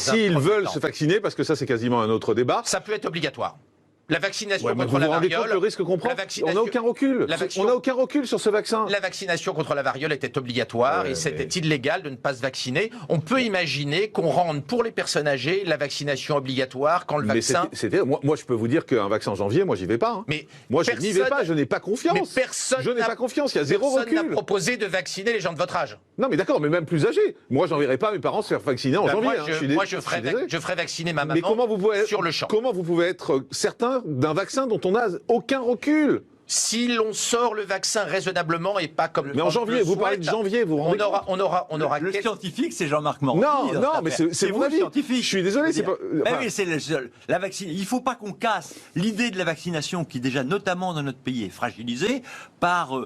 s'ils veulent se vacciner, parce que ça c'est quasiment un autre débat. Ça peut être obligatoire. La vaccination Ouais, contre la vous vous rendez compte variole. le risque qu'on prend ? On n'a aucun recul. On n'a aucun recul sur ce vaccin. La vaccination contre la variole était obligatoire et c'était illégal de ne pas se vacciner. On peut imaginer qu'on rende pour les personnes âgées la vaccination obligatoire quand le vaccin. Moi, je peux vous dire qu'un vaccin en janvier, moi, j'y vais pas. Hein. Mais moi, je n'y vais pas. Je n'ai pas confiance. Mais personne. Je n'ai pas confiance. Il y a zéro recul. Personne n'a proposé de vacciner les gens de votre âge. Non, mais d'accord, mais même plus âgés. Moi, j'enverrai pas mes parents se faire vacciner en janvier. Moi, je ferai vacciner ma maman. Mais comment vous pouvez sur le champ. Comment vous pouvez être certain d'un vaccin dont on n'a aucun recul? Si l'on sort le vaccin raisonnablement et pas comme le. Mais en janvier, vous parlez de janvier, vous vous rendez compte ? On aura. Le scientifique, c'est Jean-Marc Morand. Non, mais c'est mon avis. Scientifique. Je suis désolé, c'est pas. Oui, c'est le seul. La vaccine. Il ne faut pas qu'on casse l'idée de la vaccination qui déjà, notamment dans notre pays, est fragilisée par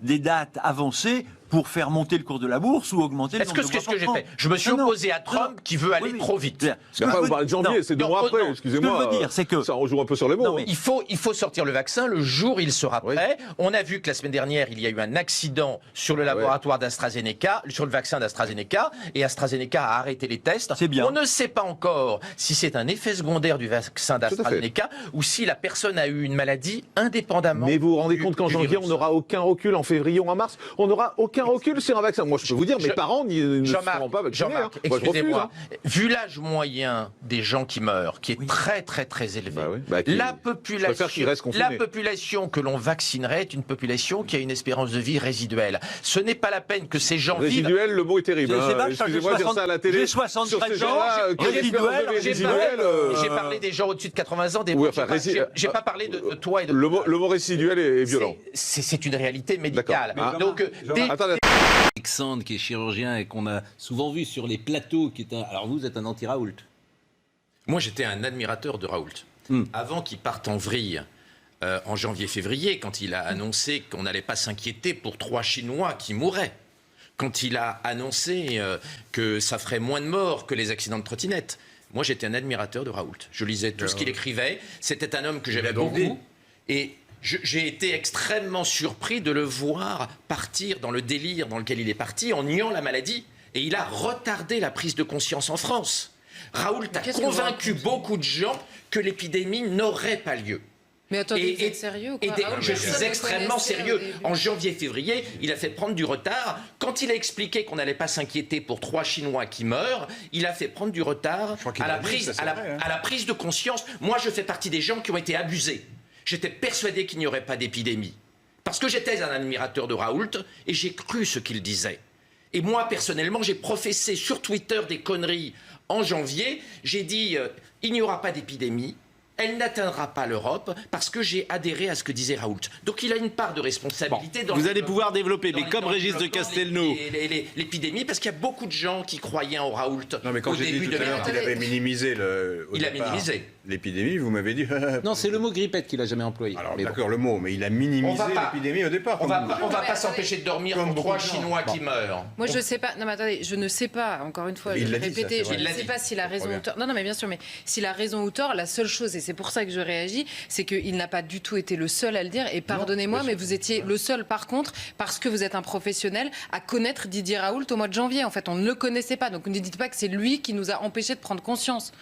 des dates avancées pour faire monter le cours de la bourse ou augmenter le nombre de voix. Qu'est-ce que j'ai fait? Je me suis opposé à Trump qui veut aller trop vite. Vous parlez de janvier, c'est 2 mois après, excusez-moi. Ce que je veux dire, c'est que... Ça, on joue un peu sur les mots. Il faut sortir le vaccin le jour où il sera prêt. On a vu que la semaine dernière, il y a eu un accident sur le laboratoire d'AstraZeneca, sur le vaccin d'AstraZeneca, et AstraZeneca a arrêté les tests. C'est bien. On ne sait pas encore si c'est un effet secondaire du vaccin d'AstraZeneca ou si la personne a eu une maladie indépendamment. Mais vous vous rendez compte qu'en janvier, on n'aura aucun recul, en février ou en mars, on n'aura aucun recul sur un vaccin. Moi, je peux vous dire, mes parents ne seront pas vaccinés. Jean-Marc, excusez-moi. Vu l'âge moyen des gens qui meurent, qui est très très très élevé, la population que l'on vaccinerait est une population qui a une espérance de vie résiduelle. Ce n'est pas la peine que ces gens vivent... Résiduel, le mot est terrible. Excusez-moi de dire ça à la télé. J'ai 73 ans, j'ai parlé des gens au-dessus de 80 ans, j'ai pas parlé de toi et de... Le mot résiduel est violent. C'est une réalité médicale. Donc, Alexandre, qui est chirurgien et qu'on a souvent vu sur les plateaux, alors vous êtes un anti-Raoult. Moi, j'étais un admirateur de Raoult. Avant qu'il parte en vrille en janvier-février, quand il a annoncé qu'on n'allait pas s'inquiéter pour 3 Chinois qui mourraient, quand il a annoncé que ça ferait moins de morts que les accidents de trottinette. Moi, j'étais un admirateur de Raoult. Je lisais tout ce qu'il écrivait. C'était un homme que j'aimais beaucoup. Et j'ai été extrêmement surpris de le voir partir dans le délire dans lequel il est parti, en niant la maladie. Et il a retardé la prise de conscience en France. Raoult a convaincu beaucoup de gens que l'épidémie n'aurait pas lieu. Mais attendez, vous êtes sérieux ou quoi? Je suis extrêmement sérieux. En janvier-février, il a fait prendre du retard. Quand il a expliqué qu'on n'allait pas s'inquiéter pour 3 Chinois qui meurent, il a fait prendre du retard à la prise de conscience. Moi, je fais partie des gens qui ont été abusés. J'étais persuadé qu'il n'y aurait pas d'épidémie. Parce que j'étais un admirateur de Raoult et j'ai cru ce qu'il disait. Et moi, personnellement, j'ai professé sur Twitter des conneries en janvier. J'ai dit, il n'y aura pas d'épidémie. Elle n'atteindra pas l'Europe parce que j'ai adhéré à ce que disait Raoult. Donc il a une part de responsabilité dans... Vous allez pouvoir développer, mais comme Régis de Castelnau... L'épidémie, parce qu'il y a beaucoup de gens qui croyaient en Raoult. Non, mais quand j'ai dit tout à l'heure qu'il avait minimisé l'épidémie, vous m'avez dit... Non, c'est le mot grippette qu'il n'a jamais employé. Alors d'accord, le mot, mais il a minimisé l'épidémie au départ. On va pas s'empêcher de dormir pour 3 Chinois qui meurent. Moi, je sais pas... Non, mais attendez, je ne sais pas, encore une fois, je vais répéter, je ne sais pas s'il a raison ou tort. Non, mais bien sûr, mais s'il a raison ou tort, la seule chose, et c'est pour ça que je réagis, c'est qu'il n'a pas du tout été le seul à le dire. Et pardonnez-moi, mais vous étiez le seul, par contre, parce que vous êtes un professionnel, à connaître Didier Raoult au mois de janvier. En fait, on ne le connaissait pas. Donc ne dites pas que c'est lui qui nous a empêchés de prendre conscience.